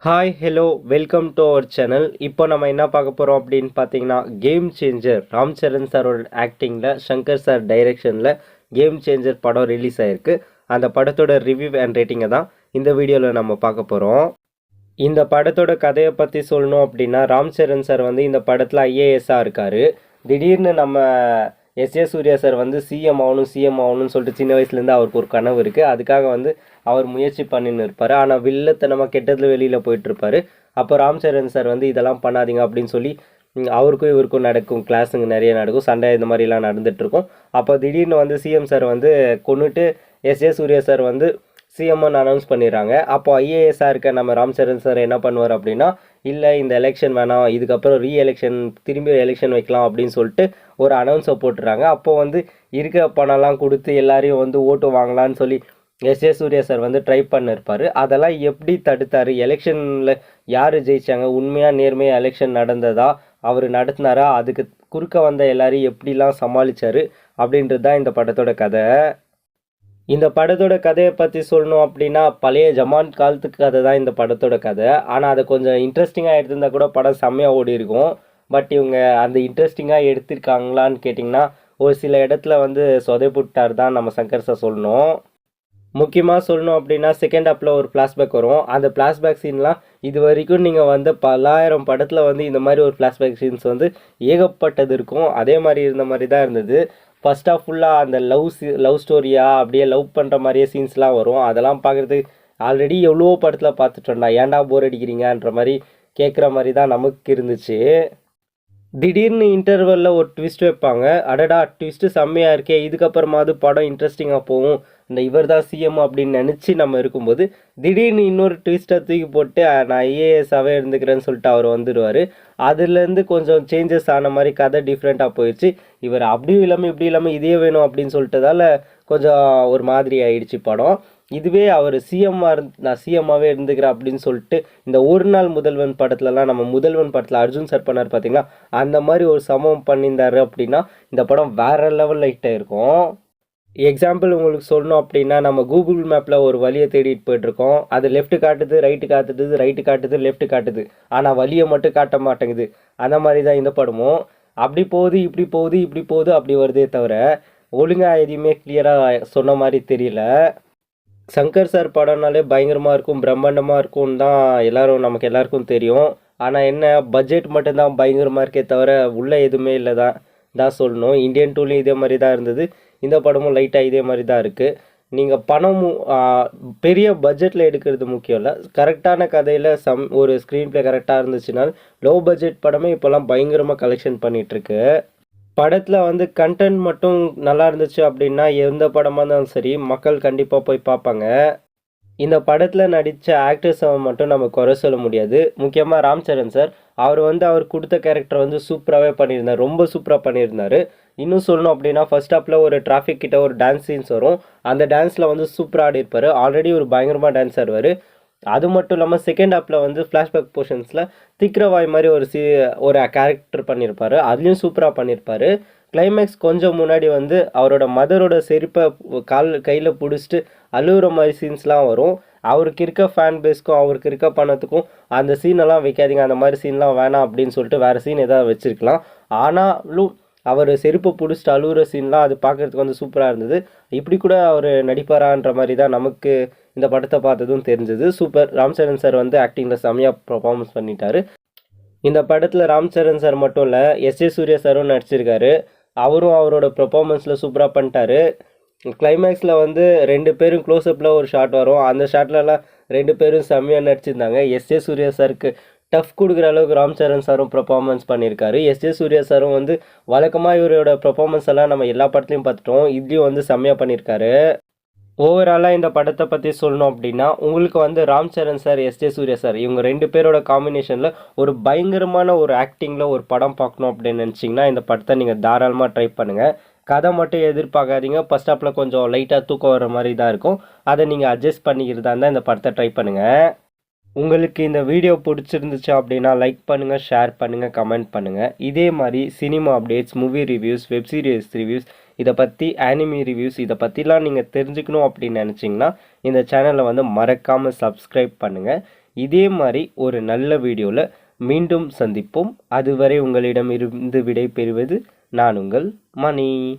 Hi hello welcome to our channel. இப்போ நம்ம என்ன பார்க்க போகிறோம் அப்படின்னு பார்த்தீங்கன்னா, கேம் சேஞ்சர் ராம் சரண் சாரோட ஆக்டிங்கில் சங்கர் சார் டைரெக்ஷனில் கேம் சேஞ்சர் படம் ரிலீஸ் ஆகிருக்கு. அந்த படத்தோட ரிவ்யூ அண்ட் ரேட்டிங்கை தான் இந்த வீடியோவில் நம்ம பார்க்க போகிறோம். இந்த படத்தோட கதையை பற்றி சொல்லணும் அப்படின்னா, ராம் சரண் சார் வந்து இந்த படத்தில் ஐஏஎஸ்ஸாக இருக்கார். திடீர்னு நம்ம எஸ் சூர்யா சார் வந்து சிஎம் ஆகணும்னு சொல்லிட்டு சின்ன வயசுலேருந்து அவருக்கு ஒரு கனவு இருக்குது. அதுக்காக வந்து அவர் முயற்சி பண்ணின்னு இருப்பார். ஆனால் வில்லத்தனமாக கெட்டதில் வெளியில் போயிட்டுருப்பார். அப்போ ராம் சரண் சார் வந்து இதெல்லாம் பண்ணாதீங்க அப்படின்னு சொல்லி அவருக்கும் இவருக்கும் நடக்கும், கிளாஸுங்க நிறைய நடக்கும், சண்டை இந்த மாதிரிலாம் நடந்துகிட்ருக்கும். அப்போ திடீர்னு வந்து சிஎம் சார் வந்து கொண்டுட்டு எஸ் சூர்யா சார் வந்து சிஎம்னு அனௌன்ஸ் பண்ணிடுறாங்க. அப்போ ஐஏஎஸ்ஸாக இருக்க நம்ம ராம் சரண் சார் என்ன பண்ணுவார் அப்படின்னா, இல்லை இந்த எலெக்ஷன் வேணாம், இதுக்கப்புறம் திரும்பி எலெக்ஷன் வைக்கலாம் அப்படின்னு சொல்லிட்டு ஒரு அனௌன்ஸை போட்டுறாங்க. அப்போ வந்து இருக்கிற பணம்லாம் கொடுத்து எல்லாரையும் வந்து ஓட்டு வாங்கலான்னு சொல்லி எஸ் சூர்யா சார் வந்து ட்ரை பண்ணியிருப்பார். அதெல்லாம் எப்படி தடுத்தார்? எலெக்ஷனில் யார் ஜெயித்தாங்க? உண்மையாக நேர்மையாக எலெக்ஷன் நடந்ததா? அவர் நடத்தினாரா? அதுக்கு குறுக்க வந்த எல்லாரையும் எப்படிலாம் சமாளித்தார் அப்படின்றது தான் இந்த படத்தோட கதை. இந்த படத்தோட கதையை பற்றி சொல்லணும் அப்படின்னா, பழைய ஜமான் காலத்துக்கு கதை தான் இந்த படத்தோட கதை. ஆனால் அதை கொஞ்சம் இன்ட்ரெஸ்டிங்காக எடுத்திருந்தால் கூட படம் செம்மையாக ஓடி இருக்கும். பட் இவங்க அந்த இன்ட்ரெஸ்டிங்காக எடுத்திருக்காங்களான்னு கேட்டிங்கன்னா, ஒரு சில இடத்துல வந்து சொதைப்புட்டார் தான் நம்ம சங்கர் சார் சொல்லணும். முக்கியமாக சொல்லணும் அப்படின்னா, செகண்ட் ஹாப்பில் ஒரு ஃப்ளாஷ்பேக் வரும். அந்த ஃப்ளாஷ்பேக் சீன்லாம் இது வரைக்கும் நீங்கள் வந்து பல்லாயிரம் படத்தில் வந்து இந்த மாதிரி ஒரு ஃப்ளாஷ்பேக் சீன்ஸ் வந்து ஏகப்பட்டது இருக்கும். அதே மாதிரி இருந்த மாதிரி தான் இருந்தது. ஃபர்ஸ்ட் ஆஃப் ஃபுல்லாக அந்த லவ் ஸ்டோரியாக அப்படியே லவ் பண்ணுற மாதிரியே சீன்ஸ்லாம் வரும். அதெல்லாம் பார்க்குறதுக்கு ஆல்ரெடி எவ்வளோ படத்தில் பார்த்துட்டோம்டா, ஏன்டா போர் அடிக்கிறீங்கன்ற மாதிரி கேட்குற மாதிரி தான் நமக்கு இருந்துச்சு. திடீர்னு இன்டர்வலில் ஒரு ட்விஸ்ட் வைப்பாங்க. அடடா, ட்விஸ்ட்டு செம்மையாக இருக்கே, இதுக்கப்புறமாவது படம் இன்ட்ரெஸ்டிங்காக போகும், இந்த இவர் தான் சிஎம் அப்படின்னு நினச்சி நம்ம இருக்கும்போது திடீர்னு இன்னொரு ட்விஸ்ட்டை தூக்கி போட்டு நான் ஐஏஎஸ்ஸாகவே இருந்துக்கிறேன்னு சொல்லிட்டு அவர் வந்துடுவார். அதுலேருந்து கொஞ்சம் சேஞ்சஸ் ஆன மாதிரி கதை டிஃப்ரெண்ட்டாக போயிடுச்சு. இவர் அப்படியும் இல்லாமல் இப்படி இல்லாமல் இதே வேணும் அப்படின்னு சொல்லிட்டதால கொஞ்சம் ஒரு மாதிரி ஆயிடுச்சு படம். இதுவே அவர் நான் சிஎம்மாகவே இருந்துக்கிறேன் அப்படின்னு சொல்லிட்டு இந்த ஒரு நாள் முதல்வன் படத்துலலாம், நம்ம முதல்வன் படத்தில் அர்ஜுன் சார் பண்ணார் பார்த்தீங்களா, அந்த மாதிரி ஒரு சம்பவம் பண்ணியிருந்தார் அப்படின்னா இந்த படம் வேறு லெவலில் ஹிட் ஆகிருக்கும். எக்ஸாம்பிள் உங்களுக்கு சொல்லணும் அப்படின்னா, நம்ம கூகுள் மேப்பில் ஒரு வழியை தேடிட்டு போய்ட்ருக்கோம். அது லெஃப்ட்டு காட்டுது, ரைட்டு காட்டுது, ரைட்டு காட்டுது, லெஃப்ட்டு காட்டுது, ஆனால் வழியை மட்டும் காட்ட மாட்டேங்குது. அந்த மாதிரி தான் இந்த படமும். அப்படி போகுது, இப்படி போகுது, இப்படி போகுது, அப்படி வருதே தவிர ஒழுங்காக எதையுமே கிளியராக சொன்ன மாதிரி தெரியல. சங்கர் சார் படம்னாலே பயங்கரமாக இருக்கும், பிரம்மாண்டமாக இருக்கும்னு தான் நமக்கு எல்லாருக்கும் தெரியும். ஆனால் என்ன, பட்ஜெட் மட்டும்தான் பயங்கரமாக இருக்கே தவிர உள்ளே எதுவுமே இல்லை தான் சொல்லணும். இந்தியன் டூலையும் இதே மாதிரி தான் இருந்தது, இந்த படமும் லைட்டாக இதே மாதிரி தான் இருக்குது. நீங்கள் பணமும் பெரிய பட்ஜெட்டில் எடுக்கிறது முக்கியம் இல்லை, கரெக்டான கதையில் ஒரு ஸ்க்ரீன் ப்ளே கரெக்டாக இருந்துச்சுனால் லோ பட்ஜெட் படமே இப்போல்லாம் பயங்கரமாக கலெக்ஷன் பண்ணிகிட்ருக்கு. படத்தில் வந்து கண்டென்ட் மட்டும் நல்லா இருந்துச்சு அப்படின்னா எந்த படமாக இருந்தாலும் சரி மக்கள் கண்டிப்பாக போய் பார்ப்பாங்க. இந்த படத்தில் நடித்த ஆக்டர்ஸை மட்டும் நம்ம குறை சொல்ல முடியாது. முக்கியமாக ராம் சரண் சார், அவர் கொடுத்த கேரக்டர் வந்து சூப்பராகவே பண்ணியிருந்தார், ரொம்ப சூப்பராக பண்ணியிருந்தார். இன்னும் சொல்லணும் அப்படின்னா, ஃபர்ஸ்ட் ஹாப்பில் ஒரு டிராஃபிக் கிட்ட ஒரு டான்ஸ் சீன்ஸ் வரும். அந்த டான்ஸில் வந்து சூப்பராக ஆடி இருப்பார். ஆல்ரெடி ஒரு பயங்கரமாக டான்ஸ் ஆடுவார். அது மட்டும் இல்லாமல் செகண்ட் ஹாப்பில் வந்து ஃப்ளாஷ்பேக் போர்ஷன்ஸில் திக்ரவாய் மாதிரி ஒரு கேரக்டர் பண்ணியிருப்பார், அதுலேயும் சூப்பராக பண்ணியிருப்பார். கிளைமேக்ஸ் கொஞ்சம் முன்னாடி வந்து அவரோட மதரோட செருப்பை கையில் பிடிச்சிட்டு அழுகுற மாதிரி சீன்ஸ்லாம் வரும். அவருக்கு இருக்க ஃபேன் பேஸ்க்கும் அவருக்கு இருக்க பணத்துக்கும் அந்த சீனெல்லாம் வைக்காதீங்க, அந்த மாதிரி சீன்லாம் வேணாம் அப்படின்னு சொல்லிட்டு வேறு சீன் எதாவது வச்சுருக்கலாம். ஆனாலும் அவர் செருப்பை பிடிச்சிட்டு அழுகுற சீன்லாம் அது பார்க்குறதுக்கு வந்து சூப்பராக இருந்தது. இப்படி கூட அவர் நடிப்பாரான்ற மாதிரி தான் நமக்கு இந்த படத்தை பார்த்ததும் தெரிஞ்சது. சூப்பர். ராம் சரண் சார் வந்து ஆக்டிங்கில் செம்மையாக பர்ஃபார்மன்ஸ் பண்ணிட்டார். இந்த படத்தில் ராம் சரண் சார் மட்டும் இல்லை, எஸ் சூர்யா சாரும் நடிச்சிருக்காரு. அவரும் அவரோட பர்ஃபார்மன்ஸில் சூப்பராக பண்ணிட்டாரு. கிளைமேக்ஸில் வந்து 2 பேரும் க்ளோஸ்அப்பில் ஒரு ஷாட் வரும். அந்த ஷாட்லலாம் 2 பேரும் செம்மையாக நடிச்சிருந்தாங்க. எஸ் சூர்யா சாருக்கு டஃப் கொடுக்குற அளவுக்கு ராம் சரண் சாரும் பர்ஃபார்மன்ஸ் பண்ணியிருக்காரு. எஸ் சூர்யா சாரும் வந்து வழக்கமாக இவரோட பர்ஃபார்மன்ஸ் எல்லாம் நம்ம எல்லா படத்துலையும் பார்த்துட்டோம், இதுலேயும் வந்து செம்மையாக பண்ணியிருக்காரு. ஓவராலாக இந்த படத்தை பற்றி சொல்லணும் அப்படின்னா, உங்களுக்கு வந்து Ram Charan sir, S Surya sir இவங்க 2 பேரோட காம்பினேஷனில் ஒரு பயங்கரமான ஒரு ஆக்டிங்கில் ஒரு படம் பார்க்கணும் அப்படின்னு நினச்சிங்கன்னா இந்த படத்தை நீங்கள் தாராளமாக ட்ரை பண்ணுங்கள். கதை மட்டும் எதிர்பார்க்காதீங்க. ஃபர்ஸ்ட் ஹாப்பில் கொஞ்சம் லைட்டாக தூக்கம் வர மாதிரி தான் இருக்கும், அதை நீங்கள் அட்ஜஸ்ட் பண்ணிக்கிறதா இருந்தால் இந்த படத்தை ட்ரை பண்ணுங்கள். உங்களுக்கு இந்த வீடியோ பிடிச்சிருந்துச்சு அப்படின்னா லைக் பண்ணுங்கள், ஷேர் பண்ணுங்கள், கமெண்ட் பண்ணுங்கள். இதே மாதிரி cinema updates, movie reviews, web series reviews, இதை பற்றி ஆனிமி ரிவ்யூஸ், இதை பற்றிலாம் நீங்கள் தெரிஞ்சுக்கணும் அப்படின்னு நினச்சிங்கன்னா இந்த சேனலை வந்து மறக்காமல் சப்ஸ்கிரைப் பண்ணுங்கள். இதே மாதிரி ஒரு நல்ல வீடியோவில் மீண்டும் சந்திப்போம். அதுவரை உங்களிடம் இருந்து விடை பெறுவது நான் உங்கள் மணி.